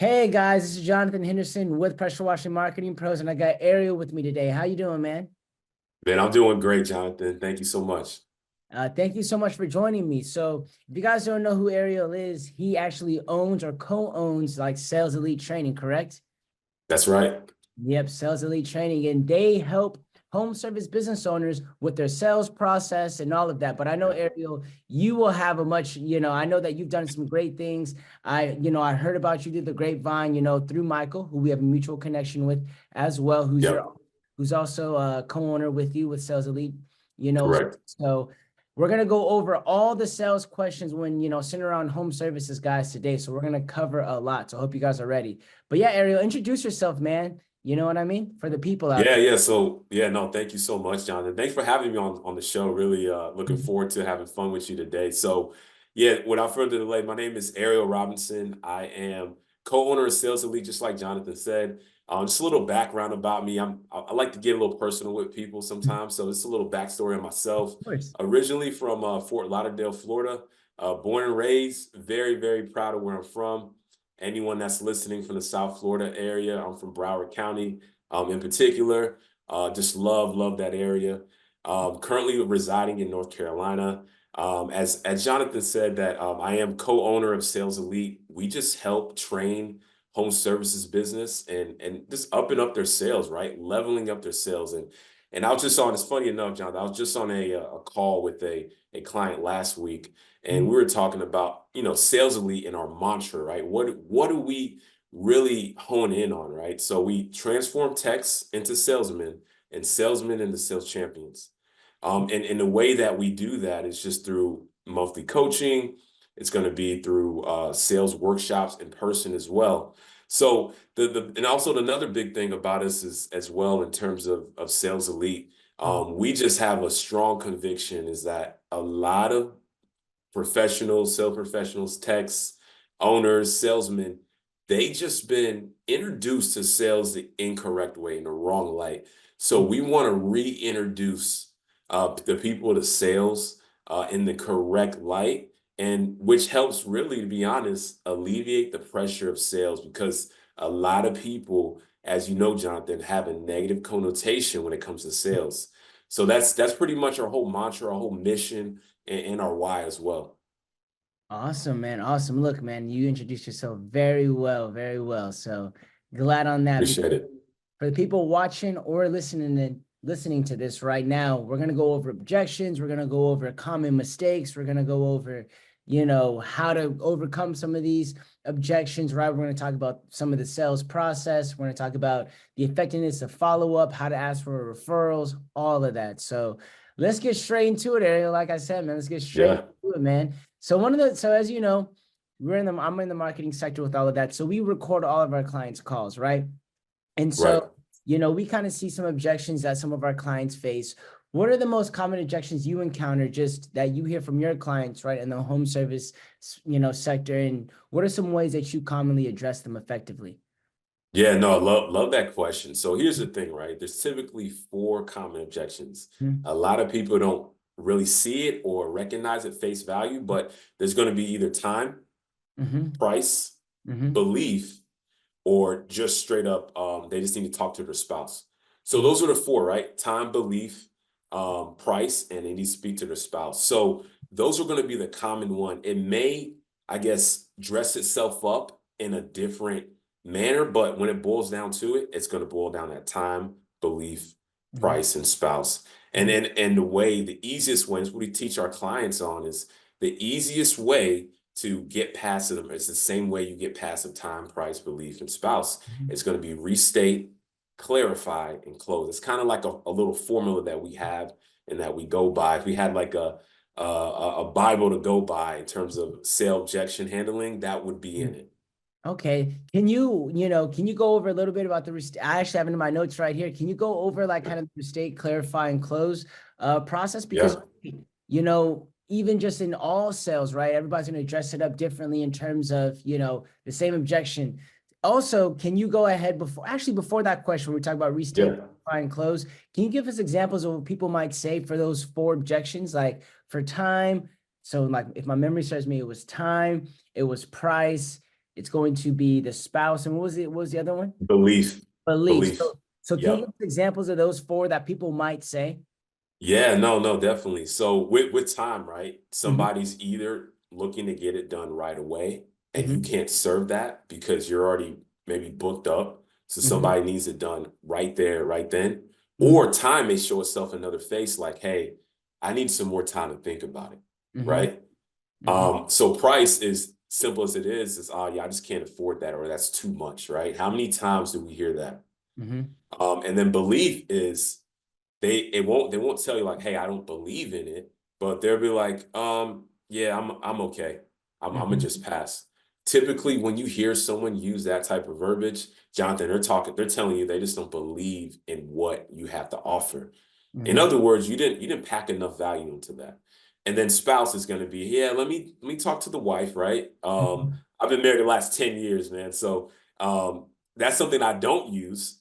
Hey guys, this is Jonathon Henderson with Pressure Washing Marketing Pros, and I got Ariel with me today. How you doing, man? Man, I'm doing great, Jonathan. Thank you so much. Thank you so much for joining me. So, if you guys don't know who Ariel is, he actually owns or co-owns like SalesElite Training, correct? That's right. Yep, SalesElite Training, and they help home service business owners with their sales process and all of that. But I know, Ariel, you will have a much, I know that you've done some great things. I heard about you through the grapevine, through Michael, who we have a mutual connection with as well, Yep. who's also a co-owner with you with SalesElite, you know. Correct. So we're gonna go over all the sales questions when centered around home services guys today. So we're gonna cover a lot. So I hope you guys are ready. But yeah, Ariel, introduce yourself, man. You know what I mean? For the people out Yeah, there. yeah. So, yeah, no, thank you so much, Jonathan. Thanks for having me on the show. Really looking forward to having fun with you today. So, yeah, without further delay, my name is Ariel Robinson. I am co-owner of Sales Elite, just like Jonathan said. Just a little background about me. I like to get a little personal with people sometimes. So, just a little backstory on myself. Of course. Originally from Fort Lauderdale, Florida, born and raised, very, very proud of where I'm from. Anyone that's listening from the South Florida area, I'm from Broward County in particular. Just love that area. Currently residing in North Carolina. As Jonathan said, that I am co-owner of Sales Elite. We just help train home services business and just upping up their sales, right? Leveling up their sales. And I was just on, it's funny enough, Jonathan, I was just on a call with a client last week, and we were talking about, Sales Elite and our mantra, right? What do we really hone in on, right? So we transform techs into salesmen and salesmen into sales champions. And the way that we do that is just through monthly coaching. It's going to be through sales workshops in person as well. So and also another big thing about us is as well in terms of Sales Elite, we just have a strong conviction is that a lot of professionals, sales professionals, techs, owners, salesmen, they just been introduced to sales the incorrect way, in the wrong light. So we want to reintroduce the people to sales in the correct light, and which helps really, to be honest, alleviate the pressure of sales because a lot of people, as you know, Jonathan, have a negative connotation when it comes to sales. So that's pretty much our whole mantra, our whole mission, and our why as well. Awesome, man. Awesome. Look, man, you introduced yourself very well, very well. So glad on that. Because Appreciate it. for the people watching or listening to this right now, we're gonna go over objections. We're gonna go over common mistakes. We're gonna go over, how to overcome some of these objections, right? We're gonna talk about some of the sales process. We're gonna talk about the effectiveness of follow-up, how to ask for referrals, all of that. So let's get straight into it, Ariel. Like I said, man, let's get straight Yeah. into it, man. So as you know, I'm in the marketing sector with all of that. So we record all of our clients' calls, right? And Right. so, we kind of see some objections that some of our clients face. What are the most common objections you encounter just that you hear from your clients, right, in the home service, sector? And what are some ways that you commonly address them effectively? Yeah, no, love that question. So here's the thing, right? There's typically four common objections. A lot of people don't really see it or recognize it face value, but there's going to be either time, Mm-hmm. price, Mm-hmm. belief, or just straight up they just need to talk to their spouse. So Mm-hmm. those are the four, right? Time, belief, price, and they need to speak to their spouse. So those are going to be the common one. It may, I guess, dress itself up in a different manner, but when it boils down to it, it's going to boil down that time, belief, Mm-hmm. price, and spouse. And the easiest way is what we teach our clients on is the easiest way to get past them. It's the same way you get past of time, price, belief, and spouse. Mm-hmm. It's going to be restate, clarify, and close. It's kind of like a little formula that we have and that we go by. If we had like a Bible to go by in terms of sale objection handling, that would be in it. Okay. Can you go over a little bit about the restate? I actually have it in my notes right here. Can you go over like kind of the restate, clarify, and close process? Because, Yeah. even just in all sales, right? Everybody's going to dress it up differently in terms of, the same objection. Also, can you go ahead before that question, when we talk about restate, Yeah. clarify, and close, can you give us examples of what people might say for those four objections? Like for time. So like if my memory serves me, it was time, it was price, it's going to be the spouse. And what was it? What was the other one? Belief. Belief. Belief. So can you give Yep. us examples of those four that people might say? Yeah, no, definitely. So with time, right? Hmm. Somebody's either looking to get it done right away, and you Hmm. can't serve that because you're already maybe booked up. So Hmm. somebody needs it done right there, right then. Hmm. Or time may show itself another face like, hey, I need some more time to think about it, Hmm. right? Hmm. So price is simple as it is, oh yeah, I just can't afford that, or that's too much, right? How many times do we hear that? Hmm. And then belief is they won't tell you like, hey, I don't believe in it, but they'll be like, yeah, I'm okay. I'm gonna Hmm. just pass. Typically, when you hear someone use that type of verbiage, Jonathan, they're telling you they just don't believe in what you have to offer. In Hmm. other words, you didn't pack enough value into that. And then spouse is gonna be, yeah, let me talk to the wife, right? Hmm. I've been married the last 10 years, man. So that's something I don't use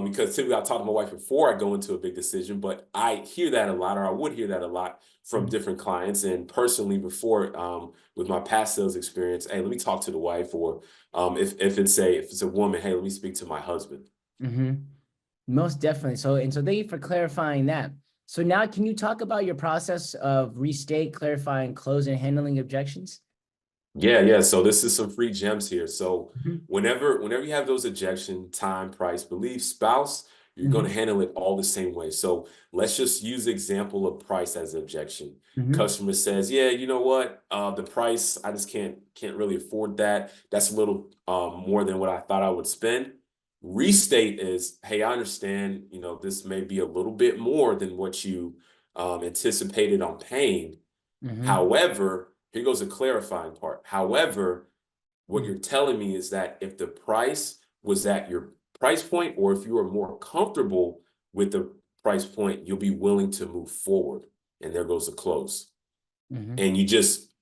because typically I'll talk to my wife before I go into a big decision, but I hear that a lot, or I would hear that a lot from different clients. And personally, before with my past sales experience, hey, let me talk to the wife, or if it's a woman, hey, let me speak to my husband. Hmm. Most definitely. So thank you for clarifying that. So now can you talk about your process of restate, clarifying, close, and handling objections? Yeah. So this is some free gems here. So Hmm. whenever you have those objection, time, price, belief, spouse, you're going Hmm. to handle it all the same way. So let's just use the example of price as an objection. Hmm. Customer says, yeah, you know what? The price, I just can't really afford that. That's a little more than what I thought I would spend. Restate is, hey, I understand, this may be a little bit more than what you anticipated on paying. Hmm. However, here goes the clarifying part. However, what you're telling me is that if the price was at your price point, or if you are more comfortable with the price point, you'll be willing to move forward. And there goes the close. Hmm. And you just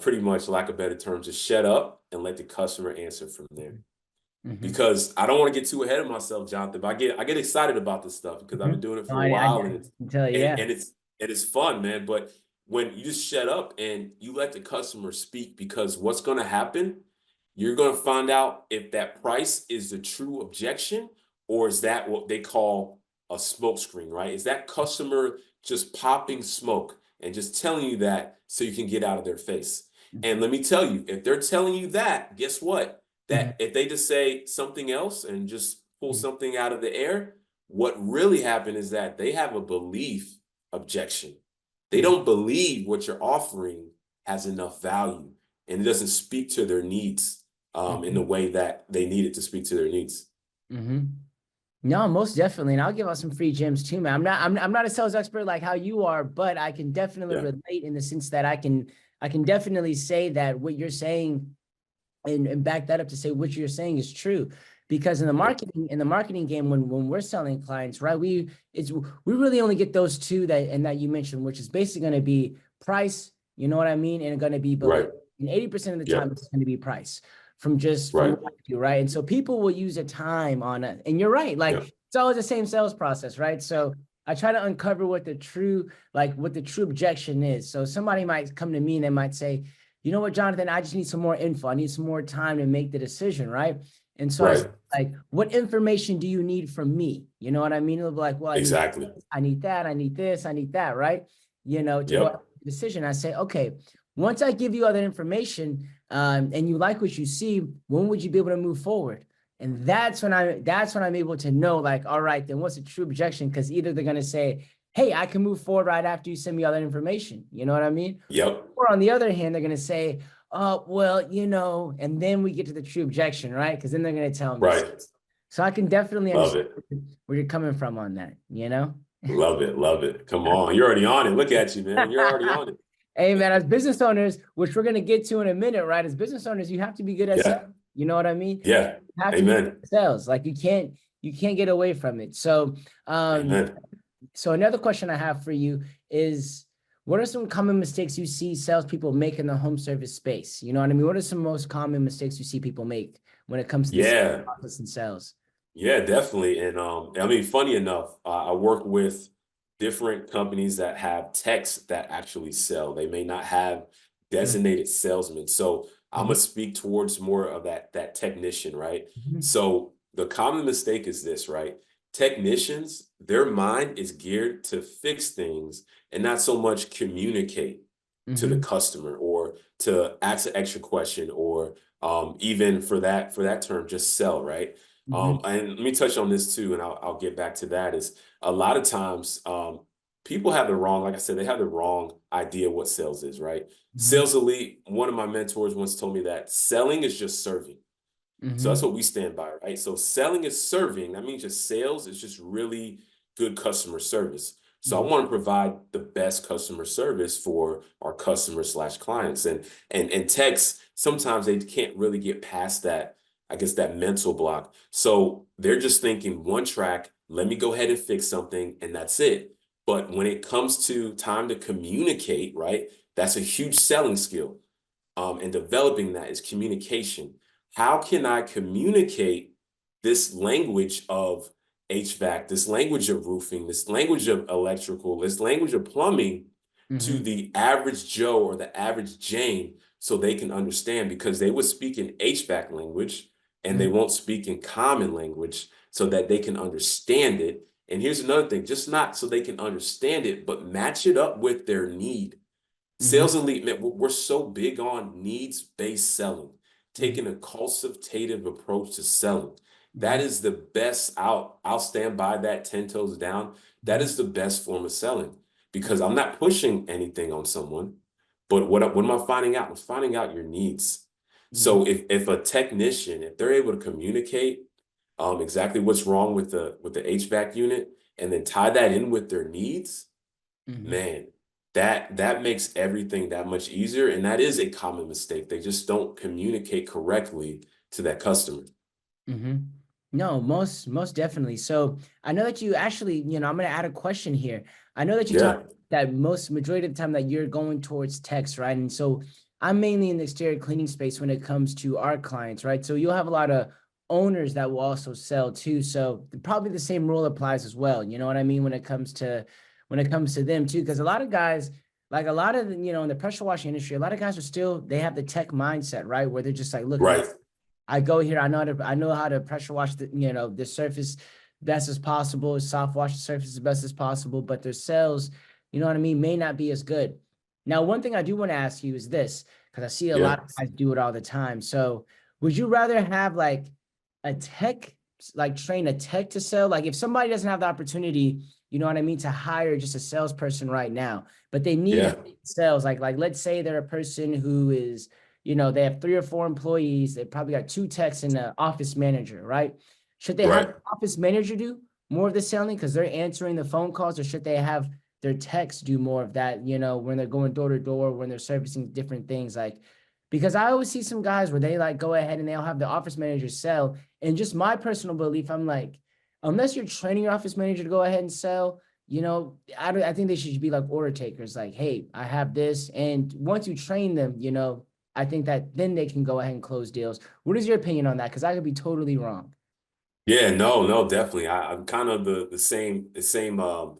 pretty much, lack of better terms, just shut up and let the customer answer from there. Hmm. Because I don't want to get too ahead of myself, Jonathan. But I get excited about this stuff because I've Hmm. been doing it No, for a I while, and can tell you, yeah. it's fun, man. But when you just shut up and you let the customer speak, because what's going to happen, you're going to find out if that price is the true objection, or is that what they call a smoke screen, right? Is that customer just popping smoke and just telling you that so you can get out of their face? And let me tell you, if they're telling you that, guess what? Hmm. That if they just say something else and just pull something out of the air, what really happened is that they have a belief objection. They Hmm. don't believe what you're offering has enough value, and it doesn't speak to their needs in the Hmm. way that they need it to speak to their needs. Hmm. No, most definitely. And I'll give out some free gems too, man. I'm not a sales expert like how you are, but I can definitely Yeah. relate in the sense that I can definitely say that what you're saying and back that up to say what you're saying is true. Because Yep. in the marketing game, when we're selling clients, right, we really only get those two that you mentioned, which is basically going to be price, you know what I mean, and going to be belief. Right. And 80% of the time, Yep. it's going to be price from Right. what I do, right? And so people will use a time on it. And you're right, like Yep. it's always the same sales process, right? So I try to uncover what the true objection is. So somebody might come to me and they might say, you know what, Jonathan, I just need some more info. I need some more time to make the decision, right? And so I Right. said, like, what information do you need from me? You know what I mean? It'll be like, well, Exactly. I need that, I need this, I need that, right? To go out Yep. with the decision. I say, okay, once I give you all that information, and you like what you see, when would you be able to move forward? And that's when I'm able to know, like, all right, then what's the true objection? Because either they're gonna say, hey, I can move forward right after you send me all that information. You know what I mean? Yep. Or on the other hand, they're going to say, oh, well, and then we get to the true objection, right? Because then they're going to tell me. Right. So I can definitely Love understand it. where you're coming from on that, you know? Love it. Love it. Come on. You're already on it. Look at you, man. You're already on it. Hey, man, as business owners, which we're going to get to in a minute, right? As business owners, you have to be good at sales. Yeah. You know what I mean? Yeah. You have to be good Amen. at sales. Like you can't get away from it. Amen. So another question I have for you is, what are some common mistakes you see salespeople make in the home service space? You know what I mean? What are some most common mistakes you see people make when it comes to the sales Yeah. process and sales? Yeah, definitely. And I mean, funny enough, I work with different companies that have techs that actually sell. They may not have Mm. designated salesmen. So I'm gonna speak towards more of that technician, right? Mhm. So the common mistake is this, right? Technicians, their mind is geared to fix things and not so much communicate to the Mhm. customer or to ask an extra question or even for that term, just sell, right? Mhm. And let me touch on this too, and I'll get back to that. Is a lot of times people have the wrong, like I said, they have the wrong idea what sales is, right? Mhm. Sales Elite, one of my mentors once told me that selling is just serving. So that's Mhm. what we stand by, right? So selling is serving. That means just sales is just really good customer service. So I Mhm. want to provide the best customer service for our customers slash clients. And techs, sometimes they can't really get past that, I guess, that mental block. So they're just thinking one track, let me go ahead and fix something, and that's it. But when it comes to time to communicate, right? That's a huge selling skill. And developing that is communication. How can I communicate this language of HVAC, this language of roofing, this language of electrical, this language of plumbing to Mhm. the average Joe or the average Jane so they can understand? Because they would speak in HVAC language and they Mhm. won't speak in common language so that they can understand it. And here's another thing, just not so they can understand it, but match it up with their need. Mhm. Sales Elite, man, we're so big on needs-based selling, Mhm. taking a consultative approach to selling. That Mhm. is the best. I'll stand by that 10 toes down. That Mhm. is the best form of selling because I'm not pushing anything on someone, but what am I finding out? I'm finding out your needs. Mhm. So if a technician, if they're able to communicate exactly what's wrong with the HVAC unit and then tie that in with their needs, Mhm. man, that makes everything that much easier. And that is a common mistake. They just don't communicate correctly to that customer. Mhm. No, most definitely. So I know that you actually, I'm gonna add a question here. I know that you talk Yeah, that most majority of the time that you're going towards text, right? And so I'm mainly in the exterior cleaning space when it comes to our clients, right? So you'll have a lot of owners that will also sell too. So probably the same rule applies as well. You know what I mean? When it comes to them too, because a lot of guys, like a lot of in the pressure washing industry, a lot of guys are still they have the tech mindset, right? Where they're just like, look, right, I go here. I know how to pressure wash the surface best as possible, soft wash the surface as best as possible, but their sales, you know what I mean, may not be as good. Now, one thing I do want to ask you is this, because I see a yeah, lot of guys do it all the time. So, would you rather have like a tech, like train a tech to sell? Like if somebody doesn't have the opportunity, you know what I mean, to hire just a salesperson right now, but they need yeah, help with sales. Like let's say they're a person who is they have 3 or 4 employees. They probably got 2 techs and an office manager, right? Should they have right. the office manager do more of the selling because they're answering the phone calls, or should they have their techs do more of that, when they're going door to door, when they're servicing different things? Like, because I always see some guys where they like go ahead and they'll have the office manager sell. And just my personal belief, I'm like, unless you're training your office manager to go ahead and sell, I think they should be like order takers. Like, hey, I have this, and once you train them, I think that then they can go ahead and close deals. What is your opinion on that? Because I could be totally wrong. Yeah, no, no, definitely. I'm kind of the same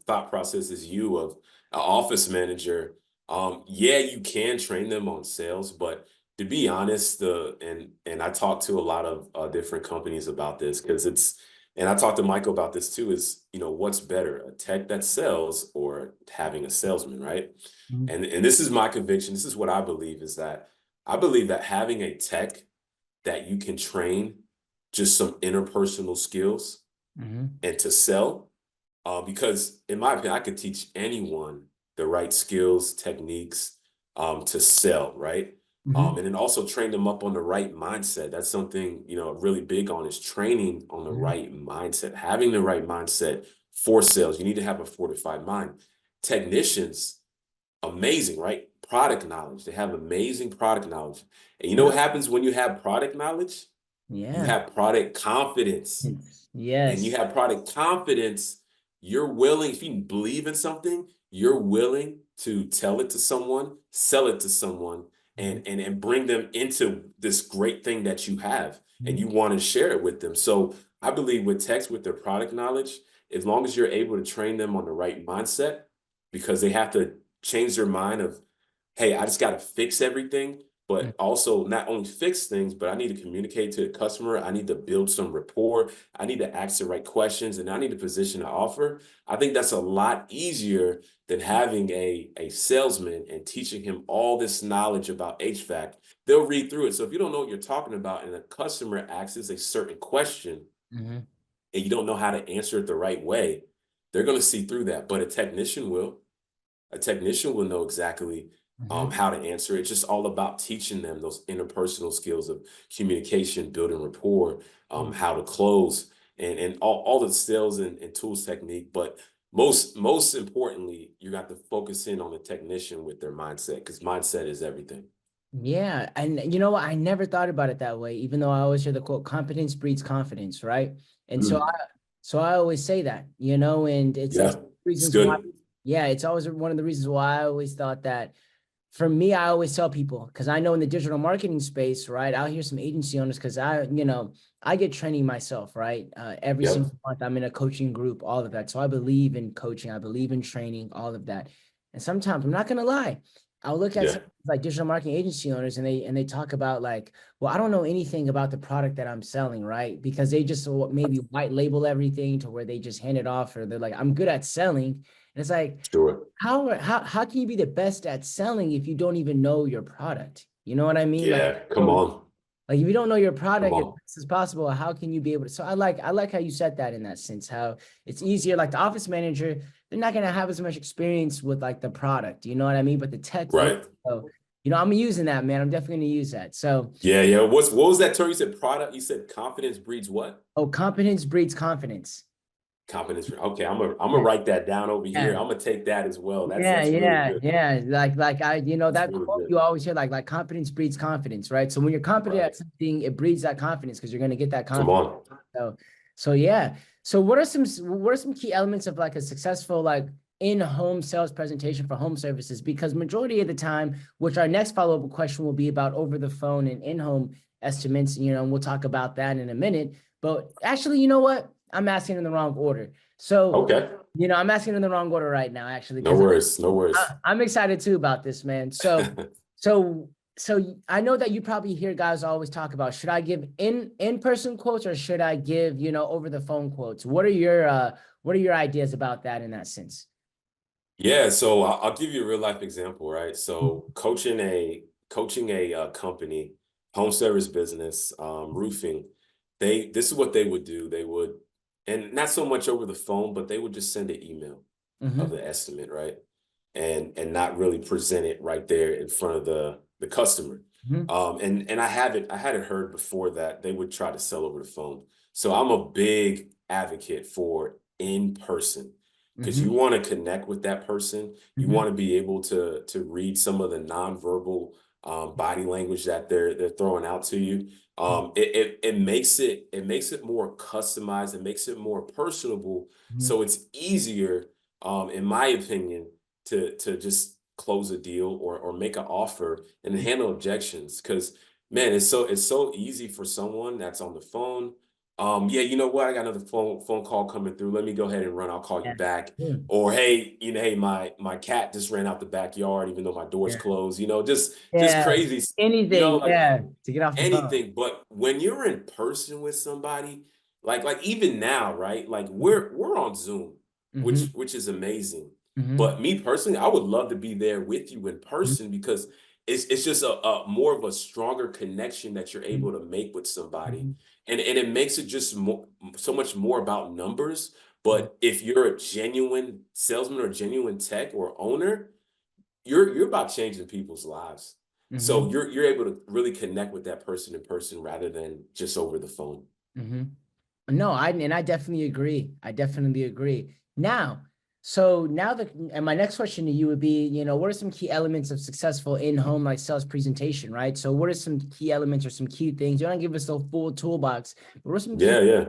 thought process as you of an office manager. Yeah, you can train them on sales, but to be honest, and I talk to a lot of different companies about this because and I talked to Michael about this too, is what's better, a tech that sells or having a salesman, right? Mhm. And this is my conviction. This is what I believe is that I believe that having a tech that you can train just some interpersonal skills Mhm. and to sell. Because in my opinion, I could teach anyone the right skills, techniques to sell, right? Mhm. And then also train them up on the right mindset. That's something, really big on is training on the Mhm. right mindset, having the right mindset for sales. You need to have a fortified mind. Technicians, amazing, right? Product knowledge. They have amazing product knowledge. And you know what Yep. happens when you have product knowledge? You Yeah. have product confidence. And you Yes. have product confidence. You're willing, if you believe in something, you're willing to tell it to someone, sell it to someone, Mhm. and bring them into this great thing that you have. And Mhm. you want to share it with them. So I believe with techs, with their product knowledge, as long as you're able to train them on the right mindset, because they have to change their mind of, hey, I just got to fix everything. but also not only fix things, but I need to communicate to the customer. I need to build some rapport. I need to ask the right questions, and I need to position an offer. I think that's a lot easier than having a salesman and teaching him all this knowledge about HVAC. They'll read through it. So if you don't know what you're talking about and a customer asks a certain question Mhm. and you don't know how to answer it the right way, they're going to see through that. But a technician will. A technician will know exactly Mhm. how to answer it. It's just all about teaching them those interpersonal skills of communication, building rapport, Mhm. how to close, and all the sales and tools technique. But most importantly, you got to focus in on the technician with their mindset, because mindset is everything. Yeah, and you know what? I never thought about it that way, even though I always hear the quote, competence breeds confidence, right? And so Mm, I always say that, and it's yeah, it's reasons why, good. yeah, it's always one of the reasons why I always thought that. For me, I always tell people, because I know in the digital marketing space, right? I'll hear some agency owners, because I get training myself, right? Every Yep, single month, I'm in a coaching group, all of that. So I believe in coaching, I believe in training, all of that. And sometimes, I'm not gonna lie, I'll look at yeah, some like digital marketing agency owners, and they talk about like, well, I don't know anything about the product that I'm selling, right? Because they just maybe white label everything to where they just hand it off, or they're like, I'm good at selling. And it's like, sure. how can you be the best at selling if you don't even know your product? You know what I mean? Like, Yeah, come so, on, like if you don't know your come product as on. best as possible, how can you be able to? So I like how you said that in that sense, how it's easier. Like the office manager, they're not gonna have as much experience with like the product, you know what I mean? But the tech will. Right. So, I'm using that, man. I'm definitely gonna use that. So, Yeah, yeah. What was that term you said? Product. You said confidence breeds what? oh, competence breeds confidence. Confidence. Okay, I'm gonna Yeah. write that down over here. Yeah. I'm gonna take that as well. Yeah, That's really yeah, good. yeah. Like That's that really quote good. you always hear, like confidence breeds confidence, right? So when you're confident Right. at something, it breeds that confidence because you're gonna get that Come confidence. on. So, yeah. So what are some key elements of like a successful like in-home sales presentation for home services? Because majority of the time, which our next follow-up question will be about over the phone and in-home estimates, and we'll talk about that in a minute. But actually, you know what? I'm asking in the wrong order. So, Okay. I'm asking in the wrong order right now, actually, No because worries. No worries. I'm excited too about this, man. So, I know that you probably hear guys always talk about, should I give in-person quotes or should I give, over the phone quotes? What are your ideas about that in that sense? Yeah. So I'll give you a real life example, right? So coaching a company, home service business, roofing. This is what they would do. They would, and not so much over the phone, but they would just send an email of Mm-hmm. the estimate, right? And not really present it right there in front of the customer. Mm-hmm. And I had it heard before that they would try to sell over the phone. So I'm a big advocate for in person, because you Mm-hmm. want to connect with that person. You Mm-hmm. want to be able to read some of the nonverbal body language that they're throwing out to you. It makes it more customized. It makes it more personable. Mm-hmm. So it's easier, in my opinion, to just close a deal or make an offer and handle objections. Because man, it's so easy for someone that's on the phone. Yeah, you know what? I got another phone call coming through. Let me go ahead and run. I'll call you Yeah. back. Mm. Or hey, hey, my cat just ran out the backyard, even though my door's Yeah. closed. Just Yeah. crazy. Anything, Like yeah, to get off the phone. anything. But when you're in person with somebody, like even now, right? Like we're on Zoom, Mm-hmm. which is amazing. Mm-hmm. But me personally, I would love to be there with you in person, because it's just a more of a stronger connection that you're able to make with somebody. Mm-hmm. And it makes it just so much more about numbers. But if you're a genuine salesman or genuine tech or owner, you're about changing people's lives. Mm-hmm. So you're able to really connect with that person in person rather than just over the phone. Mm-hmm. No, I definitely agree. I definitely agree. And my next question to you would be, what are some key elements of successful in-home like sales presentation, right? So what are some key elements or some key things? You don't give us the full toolbox, but Yeah, yeah.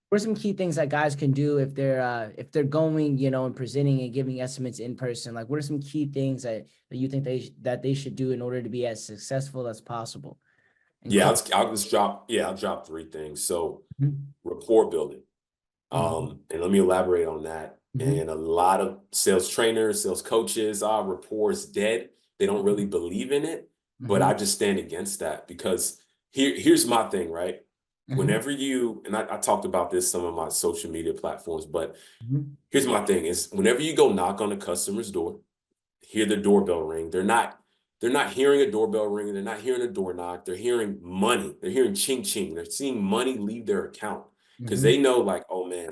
what are some key things that guys can do if they're going, and presenting and giving estimates in person? Like what are some key things that you think they should do in order to be as successful as possible and Yeah, close? I'll drop three things. So Mhm. rapport building. Mhm. And let me elaborate on that. Mhm. And a lot of sales trainers, sales coaches, rapport is dead. They don't really believe in it. But I just stand against that because here's my thing, right? Whenever you, and I talked about this some of my social media platforms, but here's my thing is whenever you go knock on a customer's door, hear the doorbell ring, they're not hearing a doorbell ring, they're not hearing a door knock, they're hearing money, they're hearing ching ching, they're seeing money leave their account because they know like, oh man,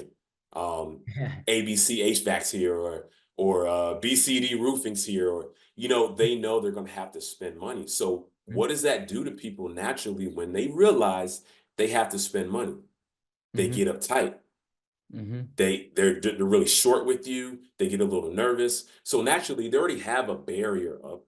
ABC HVAC's here or BCD Roofing's here, or they know they're going to have to spend money. So what does that do to people naturally when they realize they have to spend money? They get uptight. They're really short with you. They get a little nervous. So naturally, they already have a barrier up.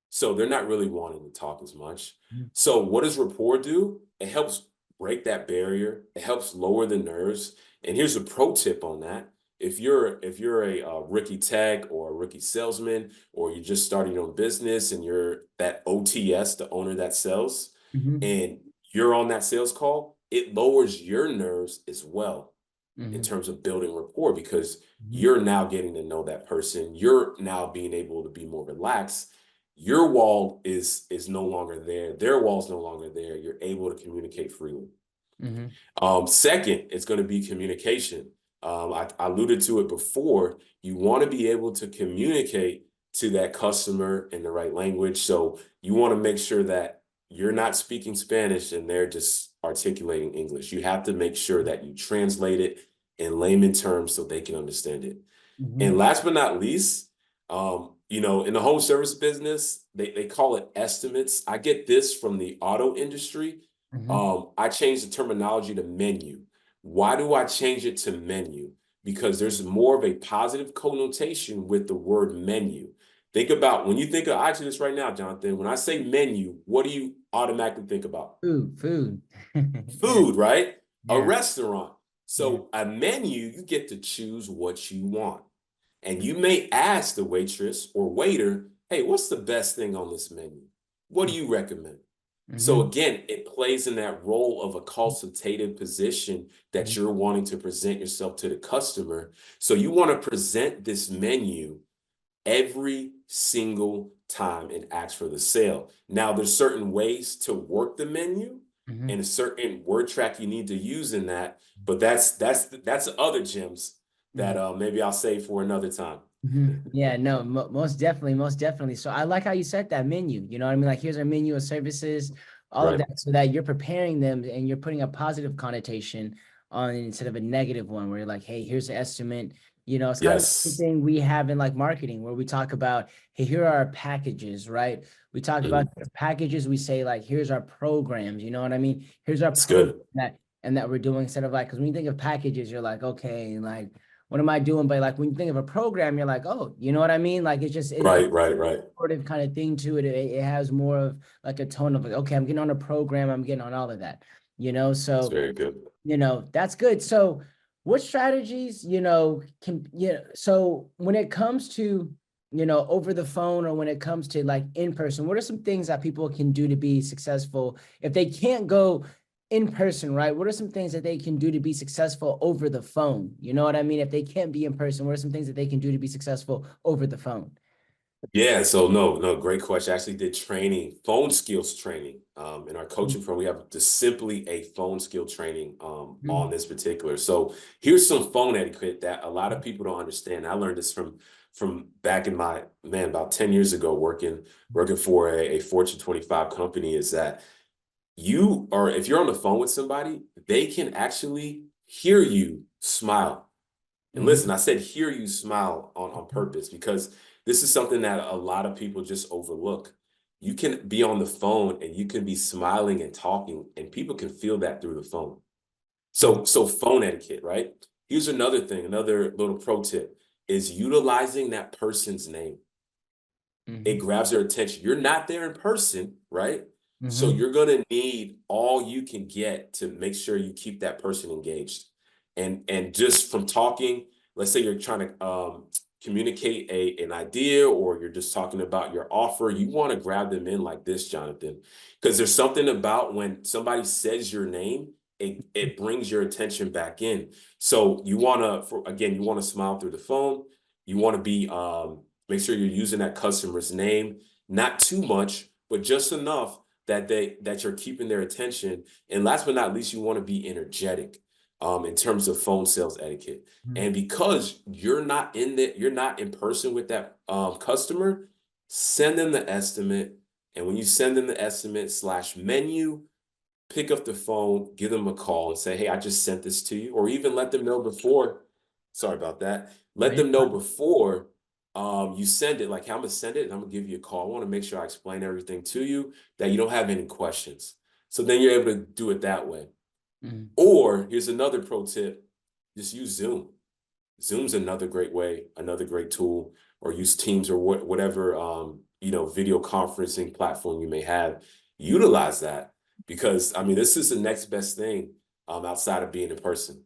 So they're not really wanting to talk as much. So what does rapport do? It helps break that barrier. It helps lower the nerves. And here's a pro tip on that. If you're a rookie tech or a rookie salesman, or you're just starting your own business and you're that OTS, the owner that sells, and you're on that sales call, it lowers your nerves as well in terms of building rapport because you're now getting to know that person. You're now being able to be more relaxed. Your wall is no longer there. Their wall's no longer there. You're able to communicate freely. Second, it's going to be communication. I alluded to it before. You want to be able to communicate to that customer in the right language. So you want to make sure that you're not speaking Spanish and they're just articulating English. You have to make sure that you translate it in layman terms so they can understand it. And last but not least, in the home service business, they call it estimates. I get this from the auto industry. I changed the terminology to menu. Why do I change it to menu? Because there's more of a positive connotation with the word menu. Think about when you think of, I do this right now, Jonathan, when I say menu, what do you automatically think about? Food. Food, right? Yeah. A restaurant. So a menu, you get to choose what you want. And you may ask the waitress or waiter, hey, what's the best thing on this menu? What do you recommend? So again, it plays in that role of a consultative position that you're wanting to present yourself to the customer. So you want to present this menu every single time and ask for the sale. Now, there's certain ways to work the menu and a certain word track you need to use in that, but that's other gems that maybe I'll save for another time. Yeah, no, most definitely. So I like how you set that menu. You know what I mean? Like, here's our menu of services, all of that, so that you're preparing them and you're putting a positive connotation on instead of a negative one, where you're like, hey, here's the estimate. It's kind of the same thing we have in like marketing, where we talk about, hey, here are our packages, right? We talk about the packages. We say like, here's our programs. You know what I mean? Here's our program that we're doing, instead of like, because when you think of packages, you're like, okay, like, what am I doing? But like when you think of a program, you're like, oh, you know what I mean? Like it's just right. Supportive kind of thing to it. It has more of like a tone of like, okay, I'm getting on a program, I'm getting on all of that. So that's very good. That's good. So what strategies, so when it comes to over the phone, or when it comes to like in person, what are some things that people can do to be successful if they can't go in person, right? What are some things that they can do to be successful over the phone? You know what I mean? If they can't be in person, what are some things that they can do to be successful over the phone? Yeah, so no, great question. I actually did training, phone skills training. In our coaching program, we have just simply a phone skill training on this particular. So here's some phone etiquette that a lot of people don't understand. I learned this from back in my, about 10 years ago, working for a Fortune 25 company, is that if you're on the phone with somebody, they can actually hear you smile. And listen, I said hear you smile on purpose, because this is something that a lot of people just overlook. You can be on the phone and you can be smiling and talking, and people can feel that through the phone. So phone etiquette, right? Here's another thing, another little pro tip is utilizing that person's name. It grabs their attention. You're not there in person, right? So you're going to need all you can get to make sure you keep that person engaged. And just from talking, let's say you're trying to communicate an idea, or you're just talking about your offer, you want to grab them in like this, Jonathan, because there's something about when somebody says your name, it brings your attention back in. So you want to smile through the phone. You want to be make sure you're using that customer's name, not too much, but just enough that you're keeping their attention. And last but not least, you want to be energetic in terms of phone sales etiquette. Mhm. And because you're not in person with that customer, send them the estimate. And when you send them the estimate / menu, pick up the phone, give them a call and say, hey, I just sent this to you. Or even let them know before, sorry about that. No, Let you're them know fine. before you send it, like, hey, I'm gonna send it and I'm gonna give you a call. I want to make sure I explain everything to you, that you don't have any questions. So then you're able to do it that way. Mhm. Or here's another pro tip, just use Zoom. Zoom's another great way, another great tool, or use Teams or whatever video conferencing platform you may have. Utilize that, because I mean this is the next best thing outside of being in person.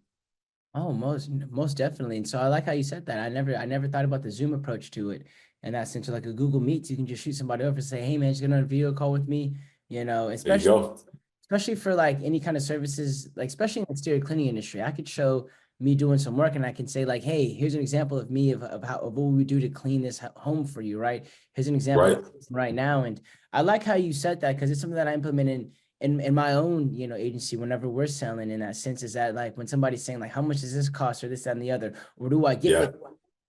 Oh, most definitely. And so I like how you said that. I never thought about the Zoom approach to it. And that's essentially like a Google Meets. You can just shoot somebody over and say, hey man, just get on a video call with me, There you go. especially for like any kind of services, like especially in the exterior cleaning industry. I could show me doing some work and I can say like, hey, here's an example of me of what we do to clean this home for you, right? Here's an example Right. of right now. And I like how you said that, because it's something that I implement in my own, agency whenever we're selling, in that sense, is that like when somebody's saying like, how much does this cost, or this, that, and the other, or do I get Yeah. with,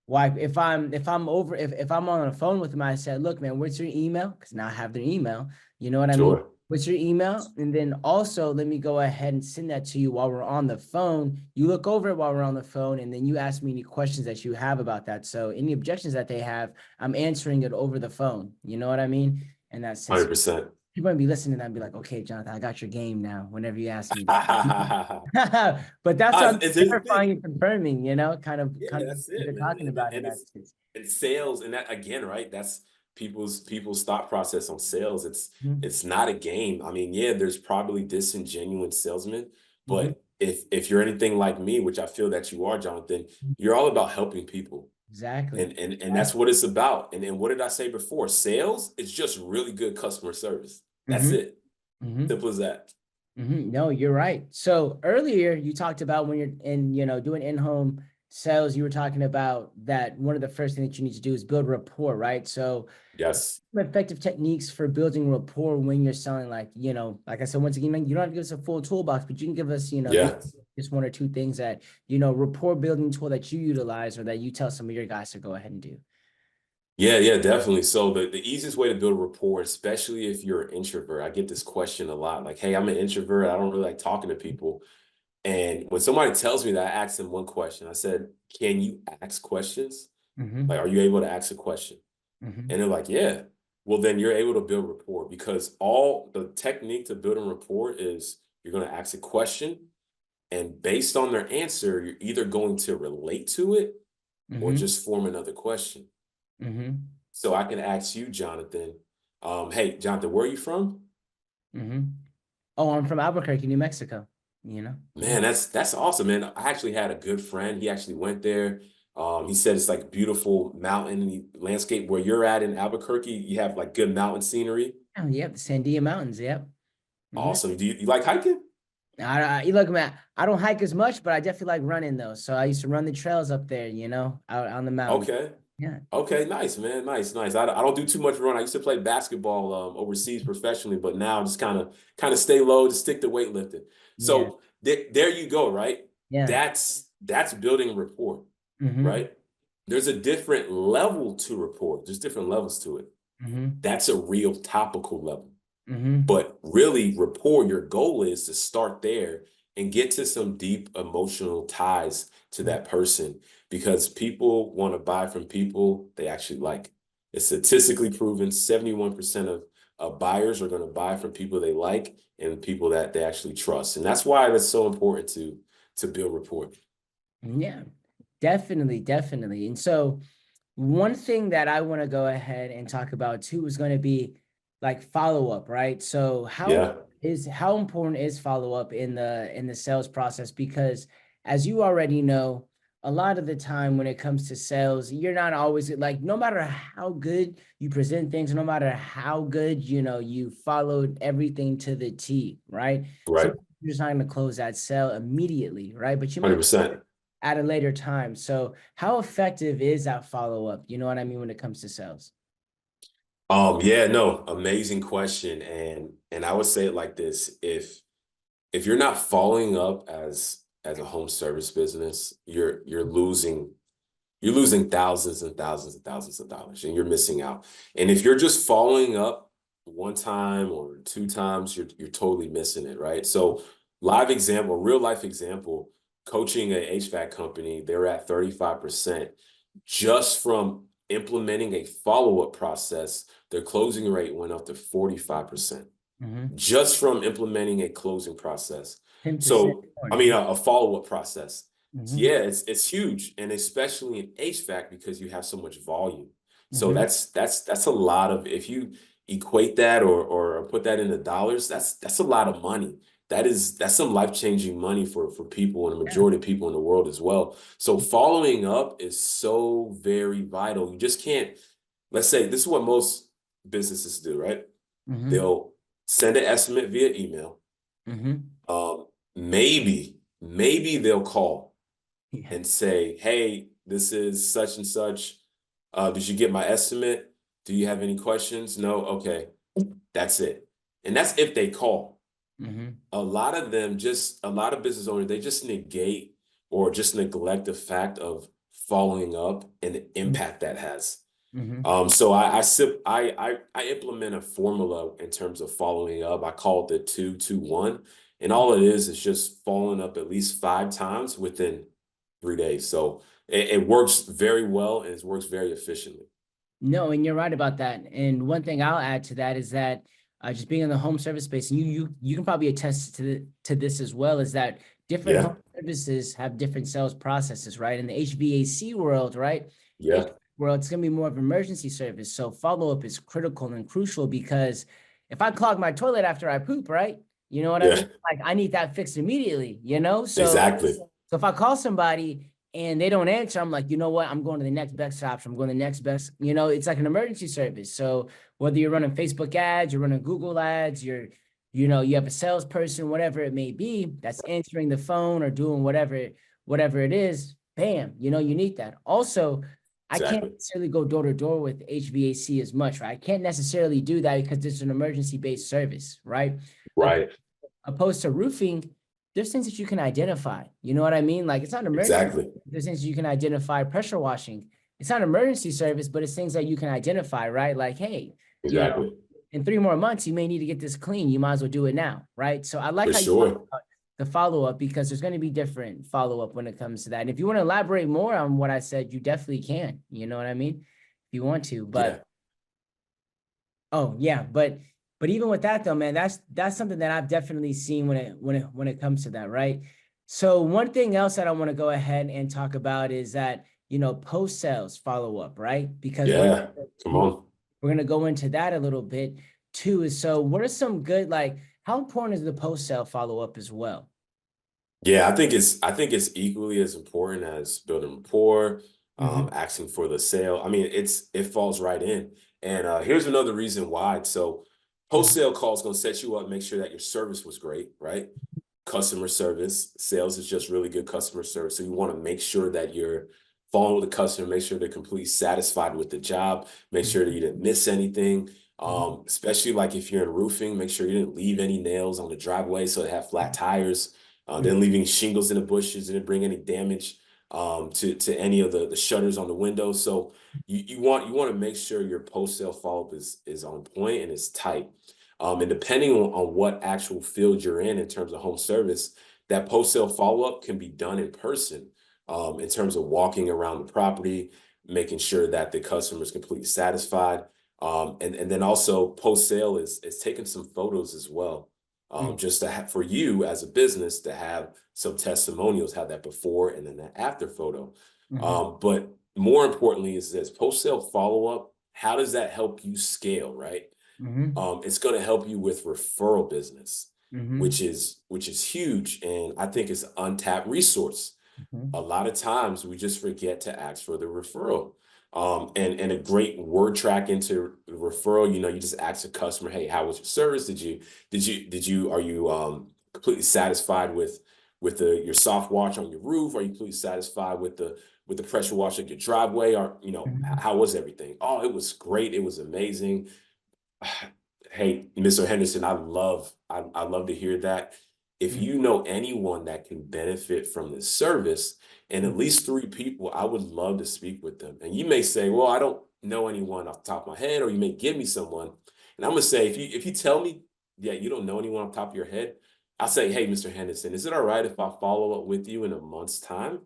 why, if I'm on the phone with them, I said, look, man, what's your email? Because now I have their email. You know what I mean? Sure. What's your email? And then also let me go ahead and send that to you while we're on the phone. You look over it while we're on the phone, and then you ask me any questions that you have about that. So any objections that they have, I'm answering it over the phone. You know what I mean? And that sense, 100%. people might be listening and be like, okay, Jonathan, I got your game now whenever you ask me. But that's what I'm Here's the thing. clarifying and confirming, Yeah, kind of that's what it, you're man. talking about in that sense. And sales, and that again, right? That's people's thought process on sales. Mhm, It's not a game. I mean, yeah, there's probably disingenuous salesmen, mhm, but if you're anything like me, which I feel that you are, Jonathan, mhm. you're all about helping people. Exactly. And that's what it's about. And what did I say before? Sales is just really good customer service. That's Mm-hmm, it. mm-hmm. Simple as that. No, you're right. So earlier you talked about when you're doing in-home sales, you were talking about that one of the first things that you need to do is build rapport, right? So Yes. some effective techniques for building rapport when you're selling, like, like I said, once again, you don't have to give us a full toolbox, but you can give us, Yeah. just one or two things that, rapport building tool that you utilize, or that you tell some of your guys to go ahead and do. Yeah, yeah, definitely. So the easiest way to build rapport, especially if you're an introvert, I get this question a lot, like, hey, I'm an introvert. I don't really like talking to people. And when somebody tells me that, I ask them one question. I said, can you ask questions? Like, Mm-hmm. are you able to ask a question? Mm-hmm. And they're like, yeah. Well, then you're able to build rapport, because all the technique to building rapport is you're going to ask a question. And based on their answer, you're either going to relate to it or Mm-hmm. just form another question. Mm-hmm. So I can ask you, Jonathan, hey, Jonathan, where are you from? Mm-hmm. Oh, I'm from Albuquerque, New Mexico, Yeah. Man, that's awesome, man. I actually had a good friend. He actually went there. He said it's like beautiful mountain landscape where you're at in Albuquerque. You have like good mountain scenery. Oh, yep, the Sandia Mountains, yep. Mm-hmm. Awesome. Do you like hiking? You look, man, I don't hike as much, but I definitely like running though. So I used to run the trails up there, out on the mountain. Okay. Yeah. Okay, nice, man. Nice, nice. I don't do too much run. I used to play basketball overseas professionally, but now I'm just kind of stay low, just stick to weightlifting. Yeah. So there you go, right? Yeah. That's building rapport, Mm-hmm. right? There's a different level to rapport. There's different levels to it. Mm-hmm. That's a real topical level. Mm-hmm. But really, rapport, your goal is to start there and get to some deep emotional ties to that person, because people want to buy from people they actually like. It's statistically proven 71% of buyers are going to buy from people they like and people that they actually trust. And that's why it's so important to build rapport. Yeah, definitely, definitely. And so one thing that I want to go ahead and talk about too is going to be like follow up, right? So Yeah, how important is follow up in the sales process? Because as you already know, a lot of the time when it comes to sales, you're not always like, no matter how good you present things, no matter how good, you followed everything to the T, right? right. Sometimes you're just not going to close that sale immediately, right? But you might 100%. at a later time. So how effective is that follow-up? You know what I mean when it comes to sales? Yeah, no, amazing question. And I would say it like this. If you're not following up as a home service business, you're losing thousands and thousands and thousands of dollars and you're missing out. And if you're just following up one time or two times, you're totally missing it, right? So real life example, coaching a HVAC company, they're at 35% just from implementing a follow-up process. Their closing rate went up to 45% Mm-hmm. just from implementing a closing process. 10% So, more, I mean, dude. a follow-up process. So, Mm-hmm. yeah, it's huge, and especially in HVAC because you have so much volume. So Mm-hmm. that's a lot of, if you equate that or put that into dollars, that's a lot of money. That's some life-changing money for people and the Yeah. majority of people in the world as well. So following up is so very vital. You just can't, let's say this is what most businesses do, right? Mm-hmm. They'll send an estimate via email. Mm-hmm. Maybe they'll call Yeah. and say, "Hey, this is such and such. Did you get my estimate? Do you have any questions? No? Okay, that's it." And that's if they call. Mm-hmm. A lot of business owners, they just negate or just neglect the fact of following up and the impact that has. Mm-hmm. So I implement a formula in terms of following up. I call it the 2-2-1, and all it is just following up at least 5 times within 3 days. So it works very well and it works very efficiently. No, and you're right about that. And one thing I'll add to that is that just being in the home service space, and you can probably attest to this as well, is that different Yeah, home services have different sales processes, right? In the HVAC world, right? yeah, World, it's gonna be more of emergency service. So follow-up is critical and crucial because if I clog my toilet after I poop, right? You know what I yeah, mean? Like I need that fixed immediately, you know? exactly, So if I call somebody and they don't answer, I'm like, you know what? I'm going to the next best option. I'm going to the next best, it's like an emergency service. So whether you're running Facebook ads, you're running Google ads, you have a salesperson, whatever it may be, that's answering the phone or doing whatever it is, bam, you need that. Also, I can't exactly. necessarily go door to door with HVAC as much, right? I can't necessarily do that because it's an emergency based service, right? Right, Opposed to roofing, there's things that you can identify. You know what I mean? Like it's not an emergency. exactly, There's things you can identify. Pressure washing. It's not an emergency service, but it's things that you can identify, right? Like, hey, exactly, in 3 more months, you may need to get this clean. You might as well do it now, right? So I like for how you talk sure. about the follow-up because there's going to be different follow-up when it comes to that. And if you want to elaborate more on what I said, you definitely can. You know what I mean? If you want to, Yeah, but oh yeah, but even with that though, man, that's something that I've definitely seen when it comes to that, right? So one thing else that I want to go ahead and talk about is that, post sales follow up, right? Because yeah. Come on. we're gonna go into that a little bit too. Is so what are some good like how important is the post sale follow up as well? Yeah, I think it's equally as important as building rapport, Mm-hmm. asking for the sale. I mean, it falls right in. And here's another reason why. So post-sale call is going to set you up, make sure that your service was great, right? Customer service, sales is just really good customer service. So you want to make sure that you're following with the customer, make sure they're completely satisfied with the job, make sure that you didn't miss anything. Especially like if you're in roofing, make sure you didn't leave any nails on the driveway so they have flat tires. Mm-hmm. Then leaving shingles in the bushes didn't bring any damage to any of the shutters on the windows. So you want to make sure your post sale follow up is on point and is tight. And depending on what actual field you're in terms of home service, that post sale follow up can be done in person. In terms of walking around the property, making sure that the customer is completely satisfied. And then also post sale is taking some photos as well, just to have for you as a business to have some testimonials, have that before and then that after photo. Mm-hmm. But more importantly is this post sale follow up. How does that help you scale, right? Mm-hmm. It's going to help you with referral business, Mm-hmm. which is huge, and I think it's an untapped resource. Mm-hmm. A lot of times we just forget to ask for the referral. And a great word track into the referral, you just ask a customer, hey, how was your service? Are you completely satisfied with your soft watch on your roof? Are you completely satisfied with the pressure wash at your driveway? Or, Mm-hmm. how was everything? Oh, it was great. It was amazing. Hey, Mr. Henderson, I love to hear that. If Mhm, you know anyone that can benefit from this service, and mhm, at least three people, I would love to speak with them. And you may say, well, I don't know anyone off the top of my head, or you may give me someone. And I'm gonna say, if you tell me, yeah, you don't know anyone off the top of your head, I'll say, hey, Mr. Henderson, is it all right if I follow up with you in a month's time